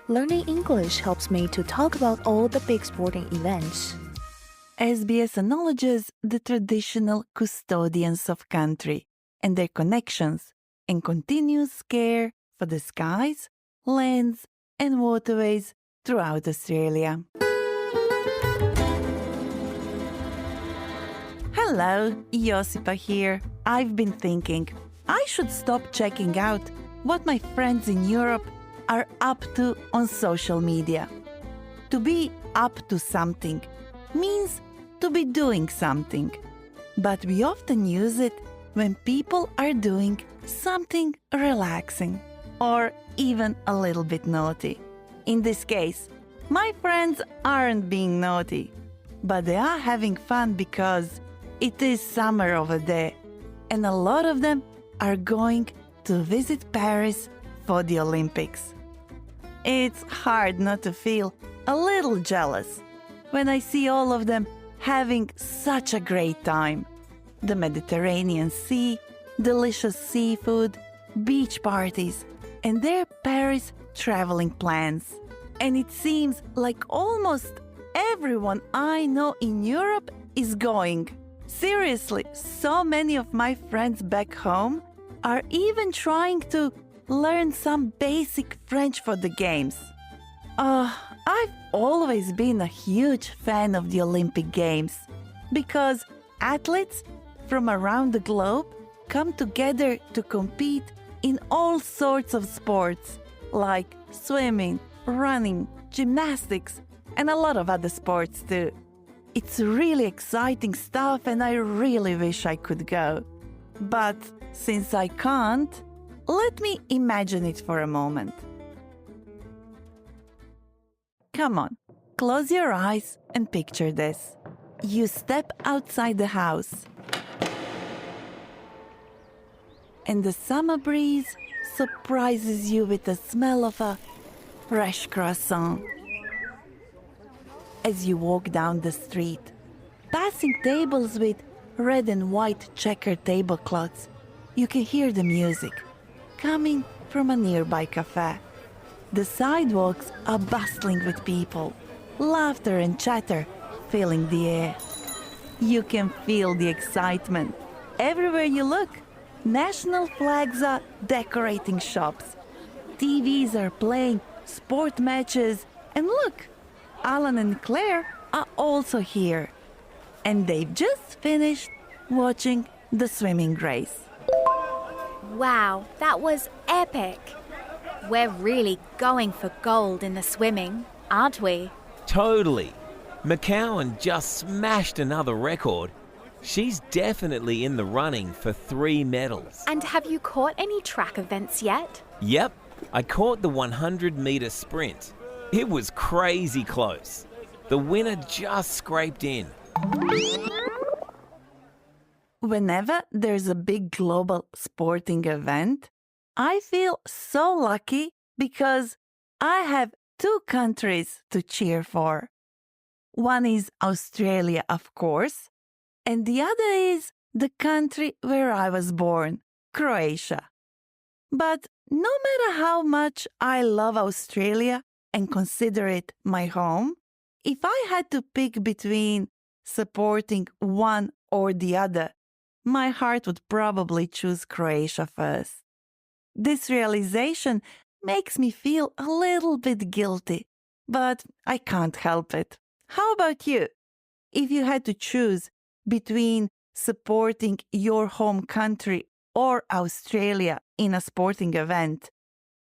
Learning English helps me to talk about all the big sporting events. SBS acknowledges the traditional custodians of country and their connections and continuous care for the skies, lands, and waterways throughout Australia. Hello, Josipa here. I've been thinking I should stop checking out what my friends in Europe are up to on social media. To be up to something means to be doing something, but we often use it when people are doing something relaxing or even a little bit naughty. In this case, my friends aren't being naughty, but they are having fun because it is summer over there, and a lot of them are going to visit Paris for the Olympics. It's hard not to feel a little jealous when I see all of them having such a great time. The Mediterranean Sea, delicious seafood, beach parties, and their Paris traveling plans. And it seems like almost everyone I know in Europe is going. Seriously, so many of my friends back home are even trying to learn some basic French for the games. I've always been a huge fan of the Olympic Games because athletes from around the globe come together to compete in all sorts of sports like swimming, running, gymnastics, and a lot of other sports too. It's really exciting stuff and I really wish I could go. But since I can't, let me imagine it for a moment. Come on, close your eyes and picture this. You step outside the house and the summer breeze surprises you with the smell of a fresh croissant. As you walk down the street, passing tables with red and white checkered tablecloths, you can hear the music coming from a nearby cafe. The sidewalks are bustling with people, laughter and chatter filling the air. You can feel the excitement. Everywhere you look, national flags are decorating shops. TVs are playing sport matches, and look, Alan and Claire are also here. And they've just finished watching the swimming race. Wow, that was epic. We're really going for gold in the swimming, aren't we? Totally. McCowan just smashed another record. She's definitely in the running for 3 medals. And have you caught any track events yet? Yep, I caught the 100-metre sprint. It was crazy close. The winner just scraped in. Whenever there's a big global sporting event, I feel so lucky because I have 2 countries to cheer for. One is Australia, of course, and the other is the country where I was born, Croatia. But no matter how much I love Australia and consider it my home, if I had to pick between supporting one or the other, my heart would probably choose Croatia first. This realization makes me feel a little bit guilty, but I can't help it. How about you? If you had to choose between supporting your home country or Australia in a sporting event,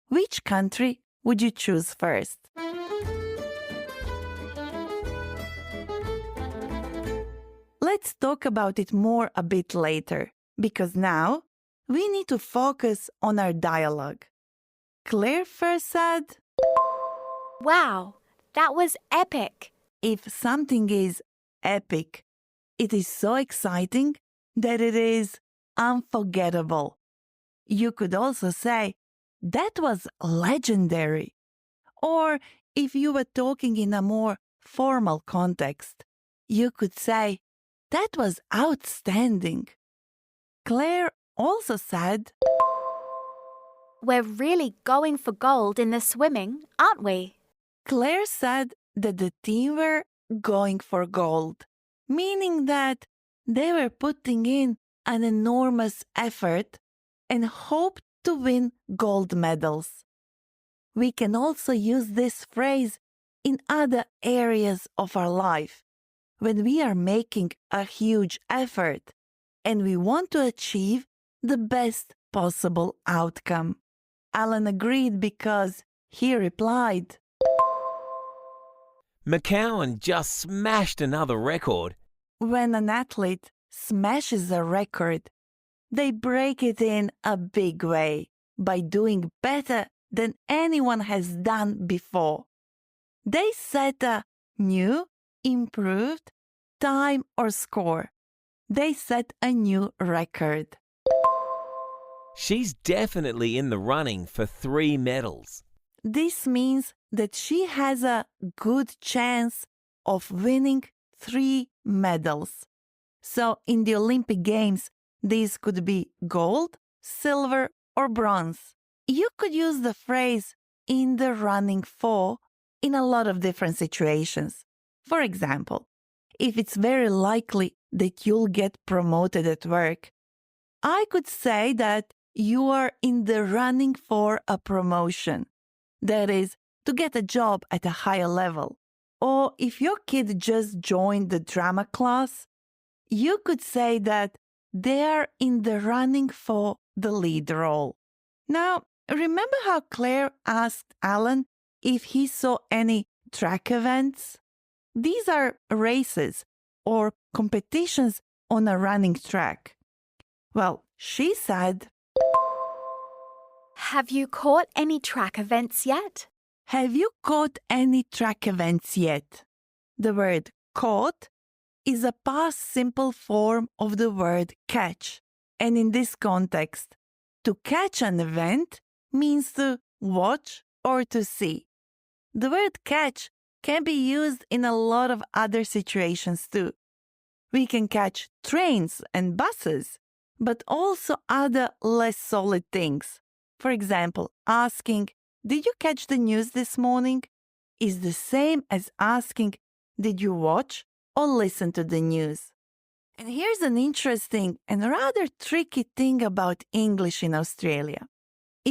which country would you choose first? Let's talk about it more a bit later, because now we need to focus on our dialogue. Claire first said, Wow, that was epic. if something is epic, it is so exciting that it is unforgettable. You could also say, that was legendary. Or if you were talking in a more formal context, you could say, that was outstanding. Claire also said, We're really going for gold in the swimming, aren't we? Claire said that the team were going for gold, meaning that they were putting in an enormous effort and hoped to win gold medals. We can also use this phrase in other areas of our life when we are making a huge effort and we want to achieve the best possible outcome. Alan agreed because he replied, McCowan just smashed another record. when an athlete smashes a record, they break it in a big way by doing better than anyone has done before. They set a new, improved time or score. They set a new record. She's definitely in the running for 3 medals. This means that she has a good chance of winning 3 medals. So in the Olympic Games, these could be gold, silver, or bronze. You could use the phrase in the running for in a lot of different situations. For example, if it's very likely that you'll get promoted at work, I could say that you are in the running for a promotion. That is, to get a job at a higher level. Or if your kid just joined the drama class, you could say that they are in the running for the lead role. Now, remember how Claire asked Alan if he saw any track events? These are races or competitions on a running track. Well, she said, Have you caught any track events yet? have you caught any track events yet? The word caught is a past simple form of the word catch. And in this context, to catch an event means to watch or to see. The word catch can be used in a lot of other situations too. We can catch trains and buses, but also other less solid things. For example, asking, "Did you catch the news this morning?" is the same as asking, "Did you watch or listen to the news?" And here's an interesting and rather tricky thing about English in Australia.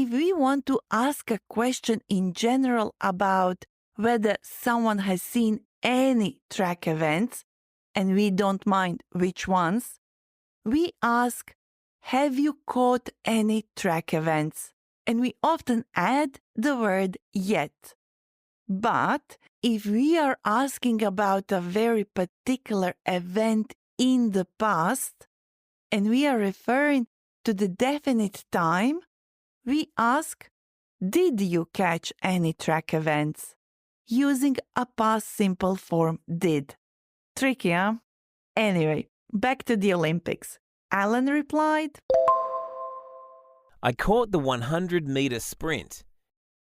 If we want to ask a question in general about whether someone has seen any track events, and we don't mind which ones, we ask, "Have you caught any track events?" And we often add the word yet. But if we are asking about a very particular event in the past, and we are referring to the definite time, we ask, "Did you catch any track events?" using a past simple form did. Tricky, huh? Anyway, back to the Olympics. Alan replied, I caught the 100-meter sprint.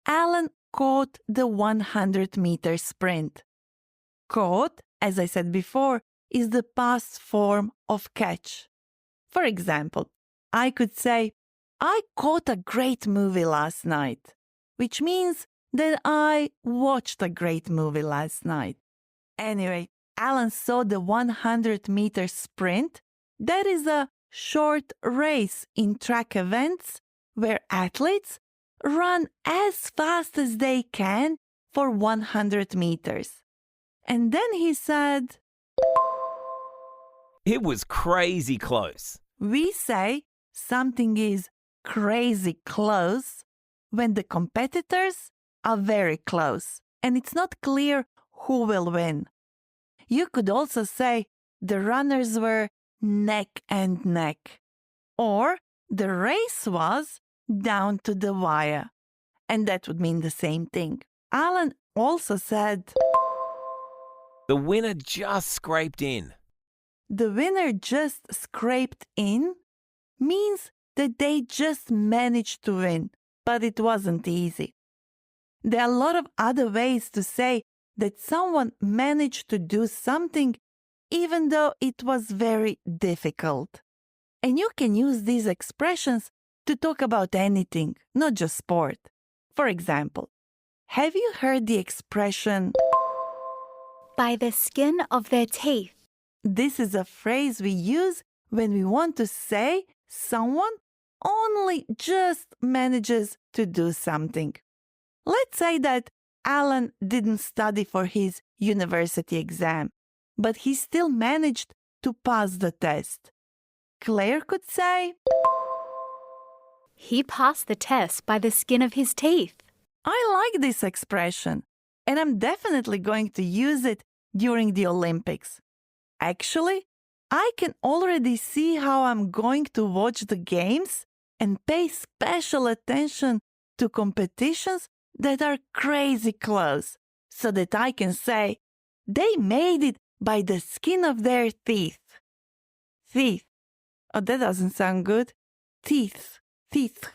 Alan caught the 100-meter sprint. Caught, as I said before, is the past form of catch. For example, I could say, "I caught a great movie last night," which means that I watched a great movie last night. Anyway, Alan saw the 100-meter sprint. That is a short race in track events where athletes run as fast as they can for 100 meters. And then he said, It was crazy close. we say something is crazy close when the competitors are very close and it's not clear who will win. You could also say the runners were neck and neck, or the race was down to the wire, and that would mean the same thing. Alan also said, The winner just scraped in. the winner just scraped in means that they just managed to win, but it wasn't easy. There are a lot of other ways to say that someone managed to do something even though it was very difficult. And you can use these expressions to talk about anything, not just sport. For example, have you heard the expression, By the skin of their teeth. this is a phrase we use when we want to say someone only just manages to do something. Let's say that Alan didn't study for his university exam, but he still managed to pass the test. Claire could say, He passed the test by the skin of his teeth. I like this expression, and I'm definitely going to use it during the Olympics. Actually, I can already see how I'm going to watch the games and pay special attention to competitions that are crazy close, so that I can say, they made it by the skin of their teeth. Teeth. Oh, that doesn't sound good. Teeth. Teeth.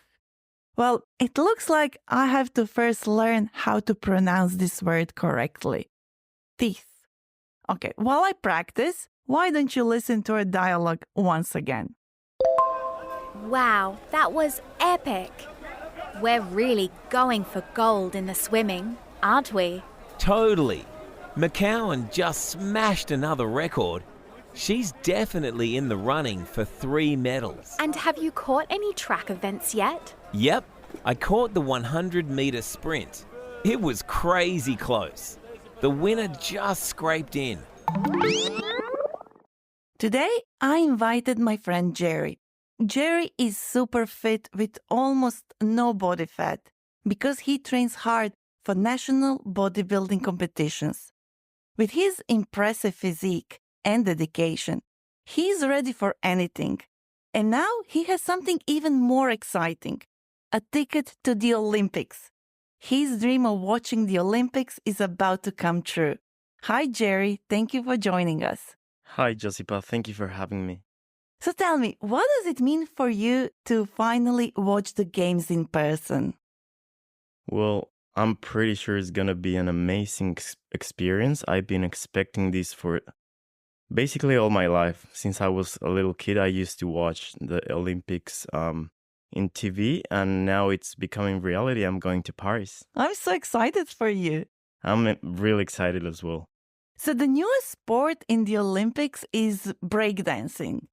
Well, it looks like I have to first learn how to pronounce this word correctly. Teeth. Okay, while I practice, why don't you listen to our dialogue once again? Wow, that was epic. We're really going for gold in the swimming, aren't we? Totally. McCowan just smashed another record. She's definitely in the running for 3 medals. And have you caught any track events yet? Yep, I caught the 100-meter sprint. It was crazy close. The winner just scraped in. Today, I invited my friend Jerry. Jerry is super fit with almost no body fat because he trains hard for national bodybuilding competitions. With his impressive physique and dedication, he's ready for anything. And now he has something even more exciting, a ticket to the Olympics. His dream of watching the Olympics is about to come true. Hi, Jerry. Thank you for joining us. Hi, Josipa. Thank you for having me. So tell me, what does it mean for you to finally watch the games in person? Well, I'm pretty sure it's gonna be an amazing experience. I've been expecting this for basically all my life. Since I was a little kid, I used to watch the Olympics in TV, and now it's becoming reality. I'm going to Paris. I'm so excited for you. I'm really excited as well. So the newest sport in the Olympics is breakdancing.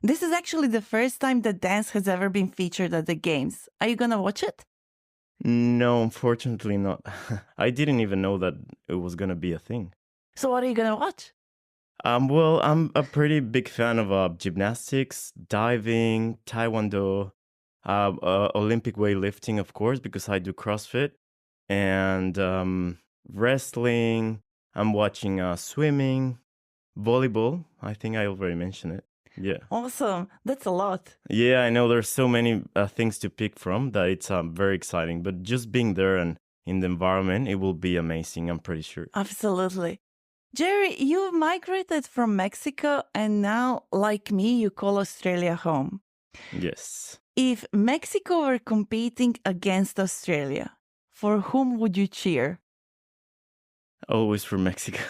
This is actually the first time that dance has ever been featured at the games. Are you gonna watch it? No, unfortunately not. I didn't even know that it was gonna be a thing. So what are you gonna watch? Well, I'm a pretty big fan of gymnastics, diving, taekwondo, Olympic weightlifting, of course, because I do CrossFit, and wrestling. I'm watching swimming, volleyball. I think I already mentioned it. Yeah. Awesome. That's a lot. Yeah, I know there's so many things to pick from that it's very exciting. But just being there and in the environment, it will be amazing, I'm pretty sure. Absolutely. Jerry, you've migrated from Mexico and now, like me, you call Australia home. Yes. If Mexico were competing against Australia, for whom would you cheer? Always for Mexico.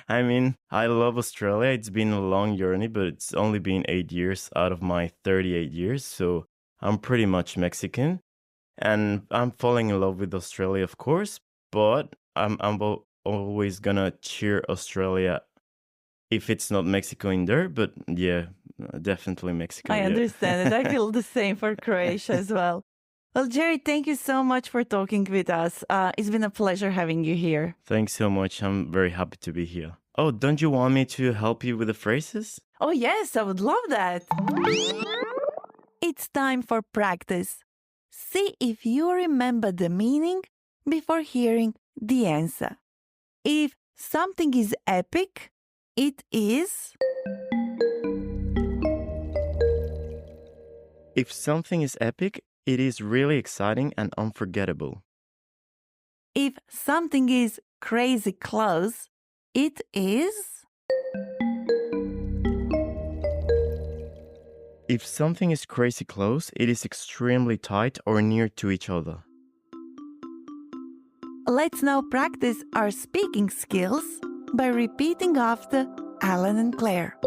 I mean, I love Australia. It's been a long journey, but it's only been 8 years out of my 38 years. So I'm pretty much Mexican. And I'm falling in love with Australia, of course. But I'm always going to cheer Australia if it's not Mexico in there. But yeah, definitely Mexico. I understand it. I feel the same for Croatia as well. Well, Jerry, thank you so much for talking with us. It's been a pleasure having you here. Thanks so much. I'm very happy to be here. Oh, don't you want me to help you with the phrases? Oh, yes, I would love that. It's time for practice. See if you remember the meaning before hearing the answer. If something is epic, it is... If something is epic, it is really exciting and unforgettable. If something is crazy close, it is... If something is crazy close, it is extremely tight or near to each other. Let's now practice our speaking skills by repeating after Alan and Claire.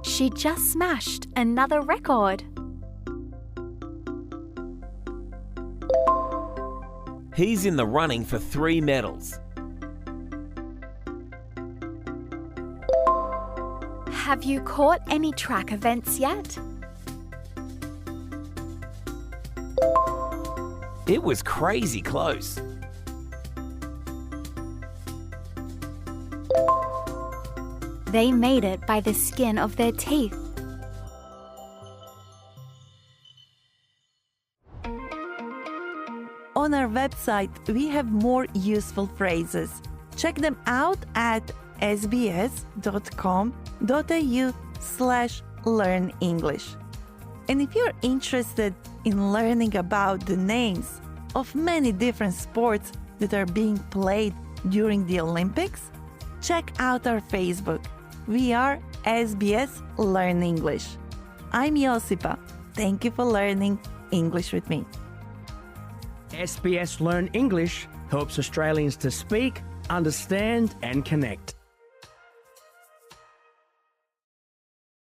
She just smashed another record. He's in the running for 3 medals. Have you caught any track events yet? It was crazy close. They made it by the skin of their teeth. On our website, we have more useful phrases. Check them out at sbs.com.au/learnenglish. And if you're interested in learning about the names of many different sports that are being played during the Olympics, check out our Facebook. We are SBS Learn English. I'm Josipa. Thank you for learning English with me. SBS Learn English helps Australians to speak, understand, and connect.